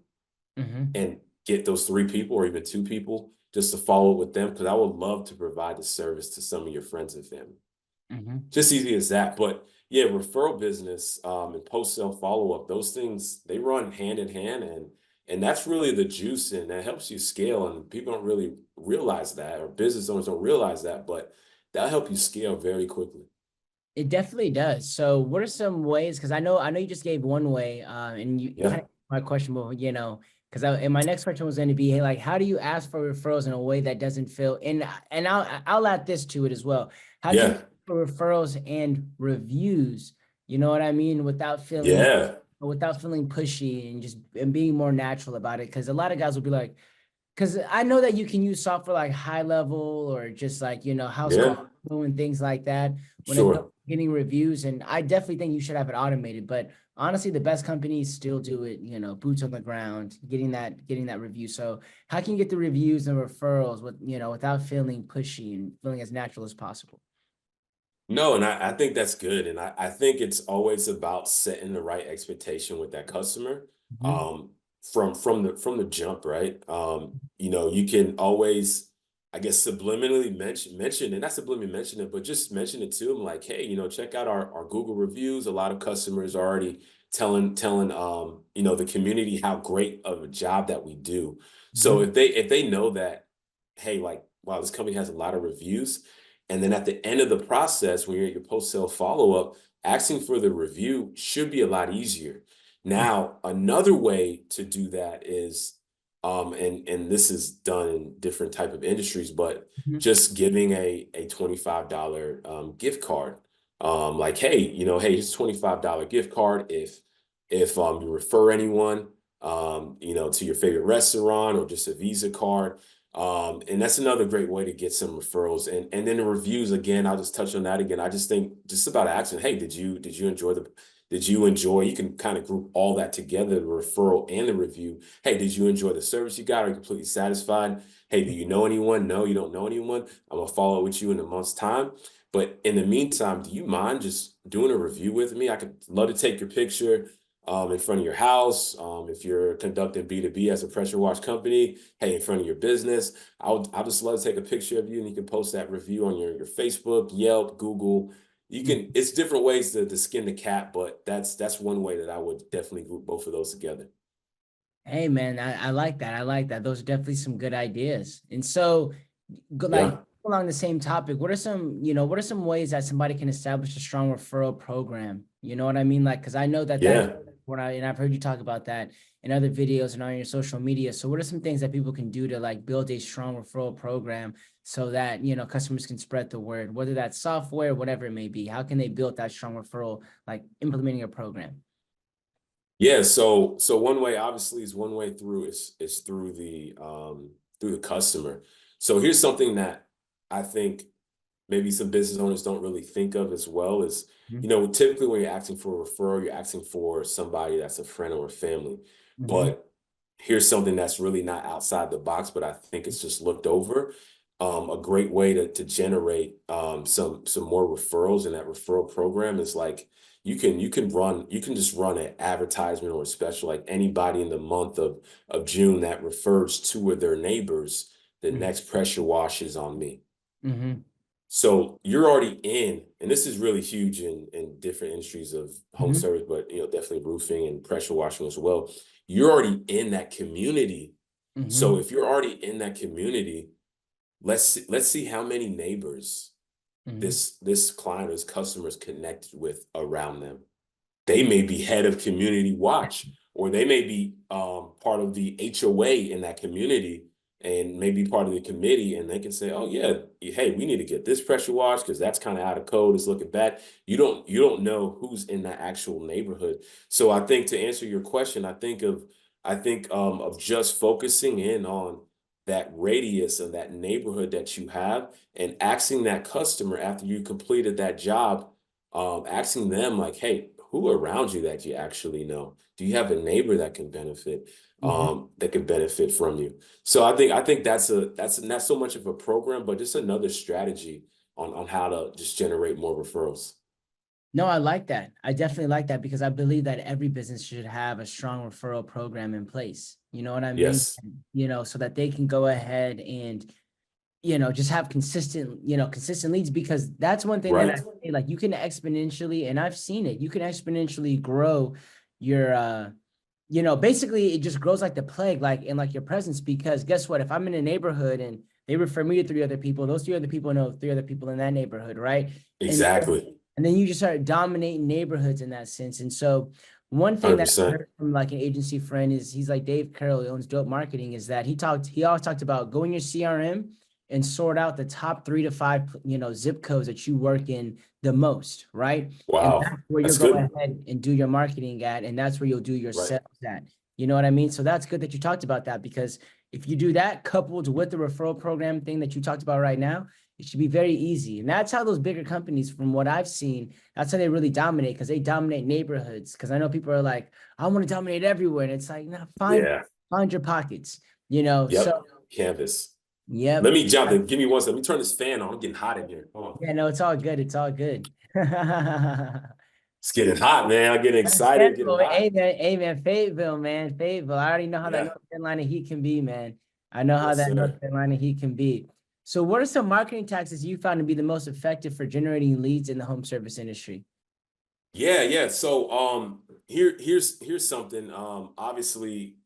mhm, and get those three people or even two people just to follow up with them? Because I would love to provide the service to some of your friends and family. mhm. Just easy as that. But yeah, referral business and post-sale follow-up, those things, they run hand in hand, and that's really the juice, and that helps you scale. And people don't really realize that, or business owners don't realize that, but that'll help you scale very quickly. It definitely does. So what are some ways? Because I know you just gave one way, and you kind Yeah. of my question, but because and my next question was going to be, hey, like, how do you ask for referrals in a way that doesn't feel, and I'll add this to it as well. How can you Yeah. ask for referrals and reviews? You know what I mean? Yeah. Without feeling pushy and just and being more natural about it. Because a lot of guys will be like, because I know that you can use software like High Level or just like, House Call Yeah. and things like that when it comes to Sure. getting reviews. And I definitely think you should have it automated. But honestly, the best companies still do it, boots on the ground, getting that review. So how can you get the reviews and referrals without feeling pushy and feeling as natural as possible? No, and I think that's good. And I think it's always about setting the right expectation with that customer Mhm, um, from the jump, right? You can always, I guess, subliminally mention, and not subliminally mention it, but just mention it to them like, hey, check out our Google reviews. A lot of customers are already telling the community how great of a job that we do. So mhm, if they know that, hey, like, wow, this company has a lot of reviews, and then at the end of the process, when you're at your post-sale follow-up, asking for the review should be a lot easier. Now, another way to do that is, and this is done in different type of industries, but mhm, just giving a $25 gift card. Like, hey, hey, here's a $25 gift card if you refer anyone, to your favorite restaurant, or just a Visa card. And that's another great way to get some referrals. And then the reviews, again, I'll just touch on that again. I just think just about asking, hey, did you enjoy, you can kind of group all that together, the referral and the review. Hey, did you enjoy the service you got? Are you completely satisfied? Hey, do you know anyone? No, you don't know anyone. I'm gonna follow up with you in a month's time. But in the meantime, do you mind just doing a review with me? I could love to take your picture in front of your house. If you're conducting B2B as a pressure wash company, hey, in front of your business, I'll just love to take a picture of you, and you can post that review on your Facebook, Yelp, Google. mhm. It's different ways to skin the cat, but that's one way that I would definitely group both of those together. Hey man, I like that. I like that. Those are definitely some good ideas. And so, like Yeah. along the same topic, what are some ways that somebody can establish a strong referral program? You know what I mean? Like, because I know that Yeah. and I've heard you talk about that in other videos and on your social media. So, what are some things that people can do to like build a strong referral program so that customers can spread the word, whether that's software, whatever it may be? How can they build that strong referral, like implementing a program? Yeah, so one way obviously is one way through is through the customer. So here's something that I think maybe some business owners don't really think of as well is, Mhm, typically when you're asking for a referral, you're asking for somebody that's a friend or a family. mhm, But here's something that's really not outside the box, but I think it's just looked over. A great way to generate some more referrals in that referral program is like you can just run an advertisement or a special, like anybody in the month of June that refers two of their neighbors, the mhm, next pressure wash is on me. mhm, So you're already in, and this is really huge in different industries of home mhm, service, but definitely roofing and pressure washing as well. You're already in that community. So mhm, if you're already in that community, let's see how many neighbors mhm, this client or this customer is connected with around them. They may be head of community watch, or they may be part of the HOA in that community, and maybe part of the committee, and they can say, oh yeah, hey, we need to get this pressure wash because that's kind of out of code, it's looking bad. You don't know who's in that actual neighborhood. So I think, to answer your question, I think of just focusing in on that radius of that neighborhood that you have, and asking that customer after you completed that job, asking them like, hey, who around you that you actually know? Do you have a neighbor that can benefit, Mhm. that can benefit from you? So I think that's not so much of a program, but just another strategy on how to just generate more referrals. No, I like that. I definitely like that because I believe that every business should have a strong referral program in place. You know what I mean? Yes. So that they can go ahead and, just have consistent leads, because that's one thing that I Right. say, like, you can exponentially, and I've seen it, you can exponentially grow your, basically it just grows like the plague, like in like your presence, because guess what? If I'm in a neighborhood and they refer me to three other people, those three other people know three other people in that neighborhood, right? And Exactly. and then you just start dominating neighborhoods in that sense. And so one thing that I 100%. heard from like an agency friend is, he's like Dave Carroll, he owns Dope Marketing, is that he always talked about go in your CRM and sort out the top 3 to 5, zip codes that you work in the most, right? And Wow. that's where you'll That's go good. ahead and do your marketing at, and that's where you'll do your Right. sales at. You know what I mean? So that's good that you talked about that, because if you do that coupled with the referral program thing that you talked about right now, it should be very easy. And that's how those bigger companies, from what I've seen, that's how they really dominate, because they dominate neighborhoods. Because I know people are like, I want to dominate everywhere. And it's like, no, Yeah. find your pockets, So Yep. Canvas. yep. Let me, Jonathan, give me one second. Let me turn this fan on. I'm getting hot in here. Hold on. Yeah, no, it's all good. It's all good. It's getting hot, man. I'm getting excited, getting Understandable. hot. Hey, man, Fayetteville, man, Fayetteville. I already know how that Yeah. North Carolina heat can be, man. I know how Yes, that North sir. Carolina heat can be. So what are some marketing tactics you found to be the most effective for generating leads in the home service industry? Yeah, yeah. So here's something. Obviously,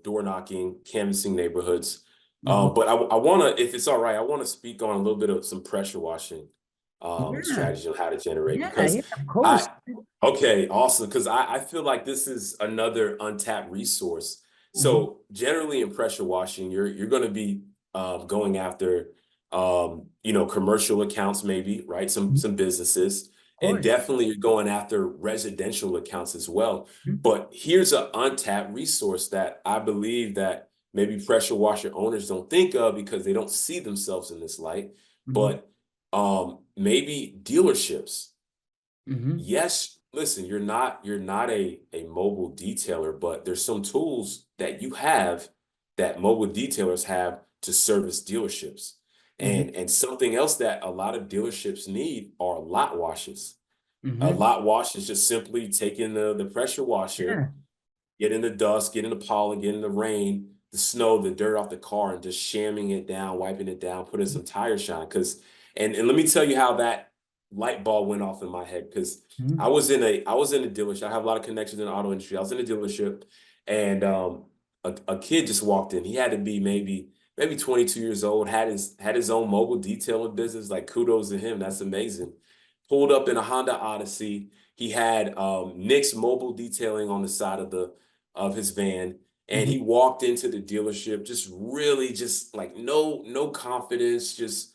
door knocking, canvassing neighborhoods. Mhm. But I wanna, if it's all right, I want to speak on a little bit of some pressure washing Yeah, strategy on how to generate, yeah, because of course. I okay, awesome. Because I feel like this is another untapped resource. Mhm. So generally in pressure washing, you're gonna be going after commercial accounts, maybe, right? Some Mhm. some businesses. Of And course. definitely you're going after residential accounts as well. Mhm. But here's an untapped resource that I believe that maybe pressure washer owners don't think of because they don't see themselves in this light. Mhm. But maybe dealerships. Mhm. Yes, listen, you're not a mobile detailer, but there's some tools that you have that mobile detailers have to service dealerships. Mhm. And something else that a lot of dealerships need are lot washes. A Mhm. lot wash is just simply taking the pressure washer, Yeah. getting the dust, getting the pollen, getting the rain, the snow, the dirt off the car, and just shamming it down, wiping it down, putting some tire shine. And let me tell you how that light bulb went off in my head. Because I Mhm. was in a dealership. I have a lot of connections in the auto industry. I was in a dealership, and a kid just walked in. He had to be maybe 22 years old. Had his own mobile detailing business. Like, kudos to him. That's amazing. Pulled up in a Honda Odyssey. He had Nick's Mobile Detailing on the side of his van, and Mhm. he walked into the dealership just really just like no confidence, just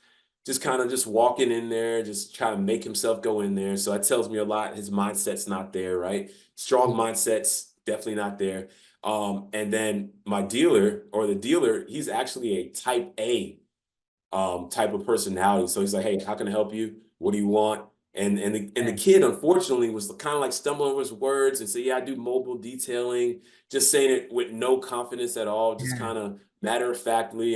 kind of just walking in there, just trying to make himself go in there. So that tells me a lot. His mindset's not there, right? Strong mindset's definitely not there. And then my dealer, or the dealer, he's actually a type A type of personality. So he's like, hey, how can I help you? What do you want? And the Yeah. kid, unfortunately, was kind of like stumbling over his words and say, yeah, I do mobile detailing, just saying it with no confidence at all, just Yeah. kind of matter of factly.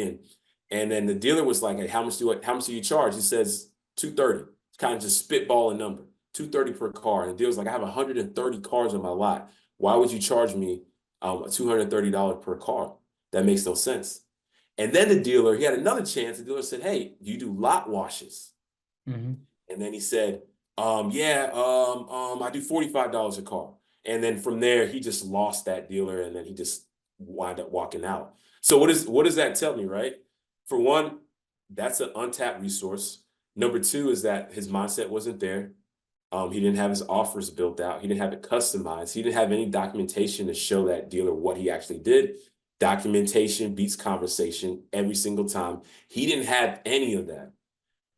And then the dealer was like, hey, how much do you charge? He says 230. It's kind of just spitball a number, 230 per car. And the dealer's like, I have 130 cars on my lot. Why would you charge me $230 per car? That makes no sense. And then the dealer, he had another chance. The dealer said, hey, you do lot washes. Mhm. And then he said, yeah, I do $45 a car. And then from there, he just lost that dealer, and then he just wound up walking out. So what does that tell me, right? For one, that's an untapped resource. Number two is that his mindset wasn't there. He didn't have his offers built out. He didn't have it customized. He didn't have any documentation to show that dealer what he actually did. Documentation beats conversation every single time. He didn't have any of that.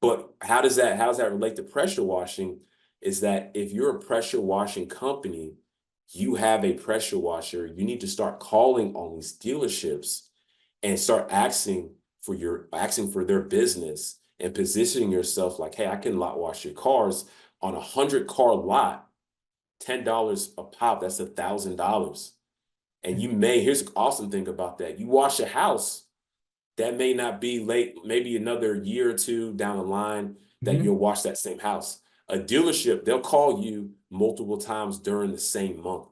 But how does that relate to pressure washing? Is that if you're a pressure washing company, you have a pressure washer, you need to start calling on these dealerships and start asking for their business and positioning yourself like, hey, I can lot wash your cars on 100-car lot, $10 a pop, that's $1,000. And here's the awesome thing about that. You wash a house, that may not be late, maybe another year or two down the line that you'll wash that same house. A dealership, they'll call you multiple times during the same month.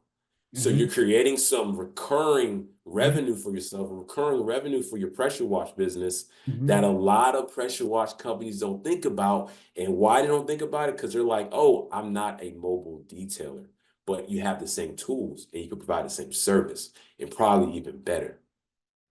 So you're creating some recurring revenue for yourself, recurring revenue for your pressure wash business that a lot of pressure wash companies don't think about. And why they don't think about it? Because they're like, oh, I'm not a mobile detailer, but you have the same tools and you can provide the same service and probably even better.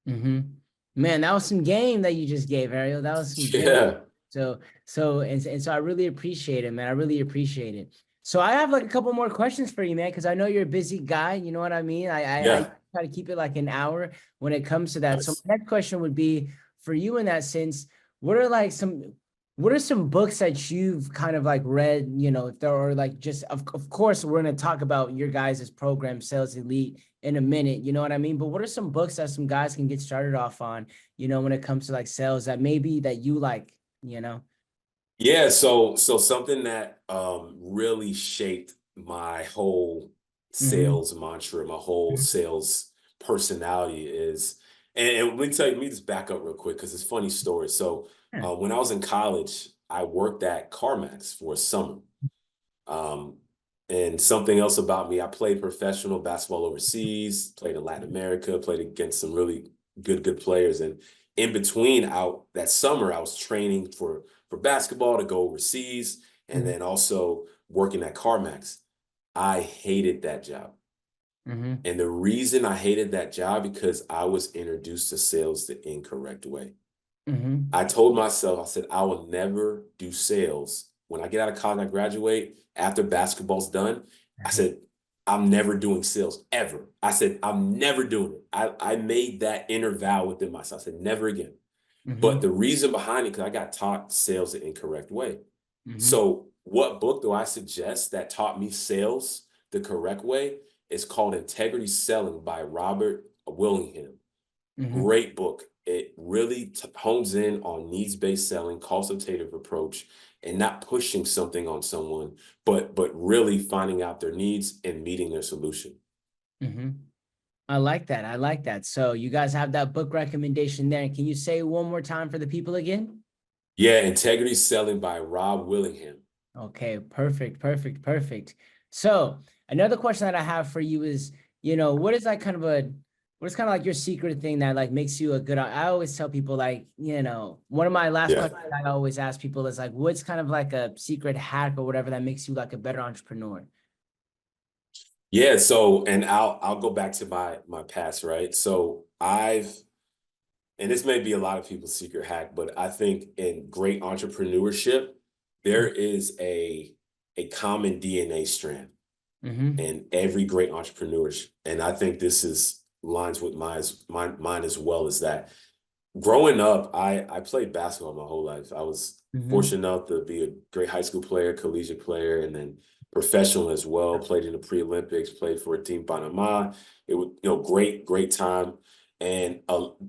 Man, that was some game that you just gave, Ariel. That was some game. Yeah. So I really appreciate it, man. I really appreciate it. So I have like a couple more questions for you, man, because I know you're a busy guy. You know what I mean? I try to keep it like an hour when it comes to that. So my next question would be for you in that sense, what are some books that you've kind of like read, you know, if there are like just of course we're going to talk about your guys' program, SalesElite, in a minute, you know what I mean? But what are some books that some guys can get started off on, you know, when it comes to like sales that maybe that you like, you know? Yeah, so something that really shaped my whole sales mantra, my whole sales personality is, and let me tell you, let me just back up real quick because it's a funny story. So when I was in college, I worked at CarMax for a summer. And something else about me, I played professional basketball overseas, played in Latin America, played against some really good players. And in between out that summer, I was training for basketball to go overseas and then also working at CarMax. I hated that job. And the reason I hated that job because I was introduced to sales the incorrect way. I told myself, I said, I will never do sales. When I get out of college, I graduate, after basketball's done, I said, I'm never doing sales ever. I said, I'm never doing it. I made that inner vow within myself. I said, never again. But the reason behind it, because I got taught sales the incorrect way. So what book do I suggest that taught me sales the correct way? It's called Integrity Selling by Robert Willingham. Great book. It really hones in on needs-based selling, consultative approach, and not pushing something on someone, but really finding out their needs and meeting their solution. I like that. I like that. So you guys have that book recommendation there. Can you say it one more time for the people again? Yeah, Integrity Selling by Rob Willingham. Okay, perfect. So another question that I have for you is, you know, what is kind of like your secret thing that like makes you a good, I always tell people like, you know, one of my last questions I always ask people is like, what's kind of like a secret hack or whatever that makes you like a better entrepreneur? Yeah, so, and I'll go back to my past, right? So and this may be a lot of people's secret hack, but I think in great entrepreneurship, there is a common DNA strand in every great entrepreneur. And I think this is lines with mine as well, is that growing up, I played basketball my whole life. I was fortunate enough to be a great high school player, collegiate player, and then professional as well. Played in the pre-Olympics, played for Team Panama. It was, you know, great time. And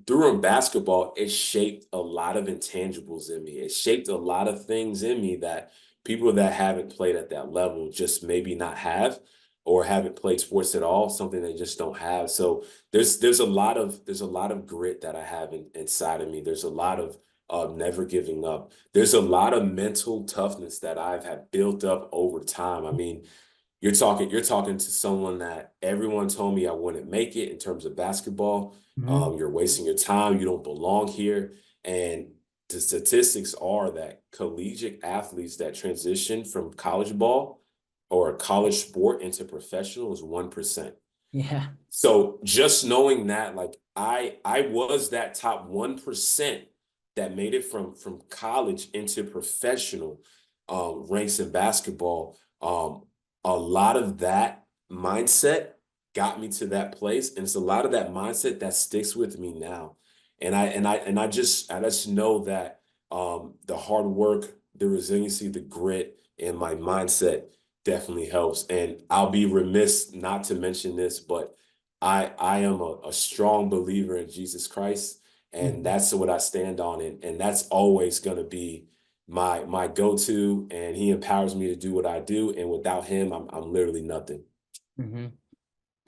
during basketball, it shaped a lot of intangibles in me. It shaped a lot of things in me that people that haven't played at that level just maybe not have, or haven't played sports at all, something they just don't have. So there's a lot of grit that I have inside of me. There's a lot of never giving up. There's a lot of mental toughness that I've had built up over time. I mean, you're talking to someone that everyone told me I wouldn't make it in terms of basketball. You're wasting your time. You don't belong here. And the statistics are that collegiate athletes that transition from college ball or a college sport into professional is 1%. Yeah. So just knowing that, like I was that top 1% that made it from college into professional ranks in basketball. A lot of that mindset got me to that place, and it's a lot of that mindset that sticks with me now. And I just know that the hard work, the resiliency, the grit, and my mindset definitely helps. And I'll be remiss not to mention this, but I am a strong believer in Jesus Christ, And that's what I stand on. And that's always going to be my go-to. And he empowers me to do what I do. And without him, I'm literally nothing.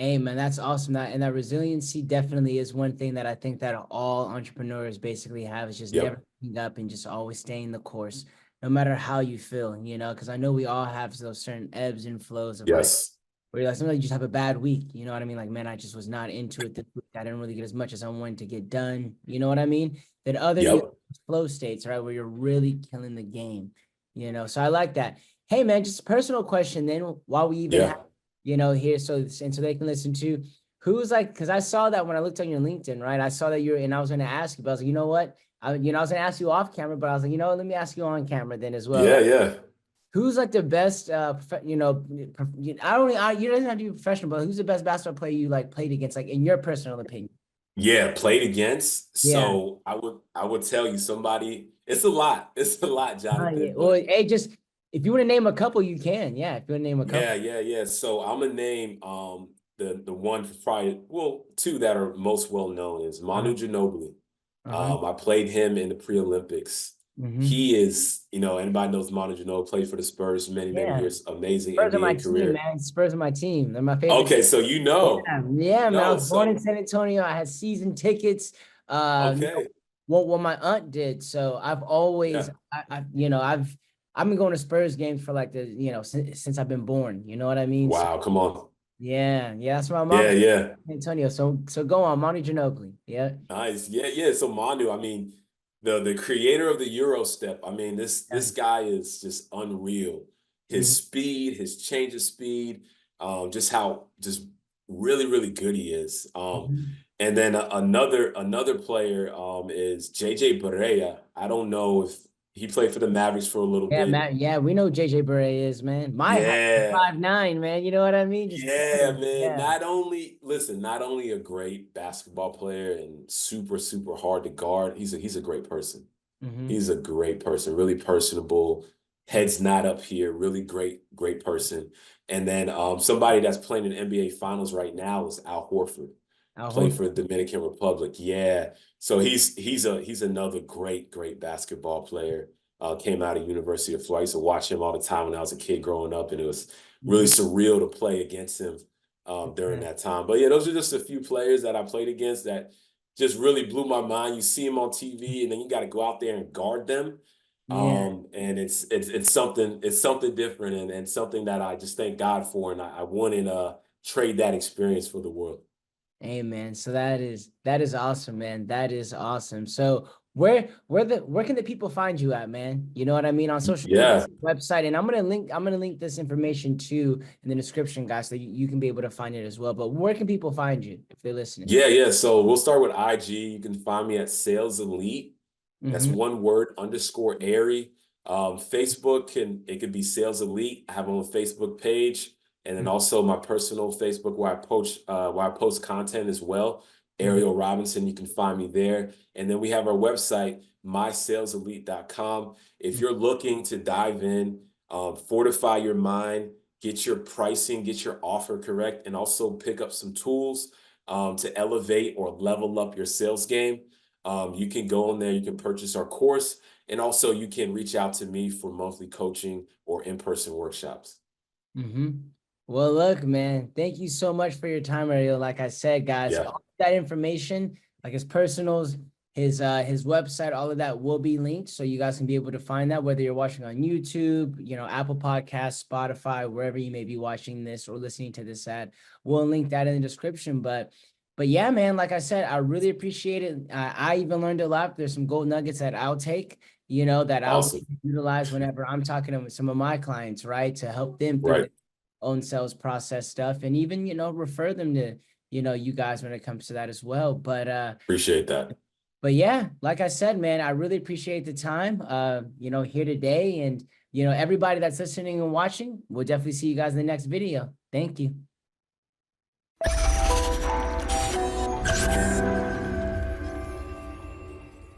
Hey man, that's awesome. That resiliency definitely is one thing that I think that all entrepreneurs basically have, is just never giving up and just always staying the course, no matter how you feel, you know, because I know we all have those certain ebbs and flows of like, where you're like, sometimes you just have a bad week, you know what I mean? Like, man, I just was not into it this week. I didn't really get as much as I wanted to get done. You know what I mean? Then other flow states, right, where you're really killing the game, you know? So I like that. Hey man, just a personal question then, while we even have, you know, here, so they can listen to, who's like, because I saw that when I looked on your LinkedIn, right? I saw that and I was going to ask you, but I was like, you know what? I was going to ask you off camera, but I was like, you know, let me ask you on camera then as well. Who's like the best, you know, you don't have to be professional, but who's the best basketball player you like played against, like in your personal opinion? Played against. So I would tell you somebody. It's a lot, Jonathan. Well, hey, just if you want to name a couple, you can. Yeah, if you want to name a couple. So I'm gonna name the one, probably, well, two that are most well known is Manu Ginobili. I played him in the pre-Olympics. He is, you know, anybody knows Manu Ginobili, played for the Spurs many years, amazing Spurs NBA are my career. Team, man. Spurs are my team. They're my favorite. Okay, so you know. Yeah, man. I was born in San Antonio. I had season tickets. What my aunt did. So I've always, you know, I've been going to Spurs games for like since I've been born. You know what I mean? Wow, come on. Yeah, that's my mom. San Antonio. So go on, Manu Ginobili. Yeah. Nice. So Manu, I mean, the creator of the Euro step. I mean, this guy is just unreal. His speed, his change of speed, just really, really good he is. And then another player is JJ Barea. I don't know if he played for the Mavericks for a little bit. Matt, we know JJ Barea is, man. My height, 5'9", man. You know what I mean? Man. Not only a great basketball player and super, super hard to guard, he's a great person. He's a great person, really personable, head's not up here, really great person. And then somebody that's playing in NBA Finals right now is Al Horford. Played for the Dominican Republic. So he's another great basketball player. Came out of University of Florida. I used to watch him all the time when I was a kid growing up, and it was really surreal to play against him during that time. But yeah, those are just a few players that I played against that just really blew my mind. You see them on TV, and then you got to go out there and guard them. And it's something different, and something that I just thank God for, and I wouldn't trade that experience for the world. Hey man, so that is awesome, man. That is awesome. So where can the people find you at, man? You know what I mean? On social media, website, and I'm gonna link this information too in the description, guys, so you can be able to find it as well. But where can people find you if they're listening? So we'll start with IG. You can find me at SalesElite. That's one word, _Ari. Facebook it could be SalesElite. I have a Facebook page. And then also my personal Facebook where I post content as well. Ariel Robinson, you can find me there. And then we have our website, mysaleselite.com. If you're looking to dive in, fortify your mind, get your pricing, get your offer correct, and also pick up some tools to elevate or level up your sales game, you can go on there, you can purchase our course, and also you can reach out to me for monthly coaching or in-person workshops. Well, look, man, thank you so much for your time, Ariel. Like I said, guys, all that information, like his personals, his website, all of that will be linked. So you guys can be able to find that, whether you're watching on YouTube, you know, Apple Podcasts, Spotify, wherever you may be watching this or listening to this at. We'll link that in the description. But yeah, man, like I said, I really appreciate it. I even learned a lot. There's some gold nuggets that I'll take, you know, that I'll utilize whenever I'm talking to some of my clients, right, to help them through their own sales process stuff, and even, you know, refer them to, you know, you guys when it comes to that as well. But appreciate that. But yeah, like I said, man, I really appreciate the time, you know, here today. And, you know, everybody that's listening and watching, we'll definitely see you guys in the next video. Thank you.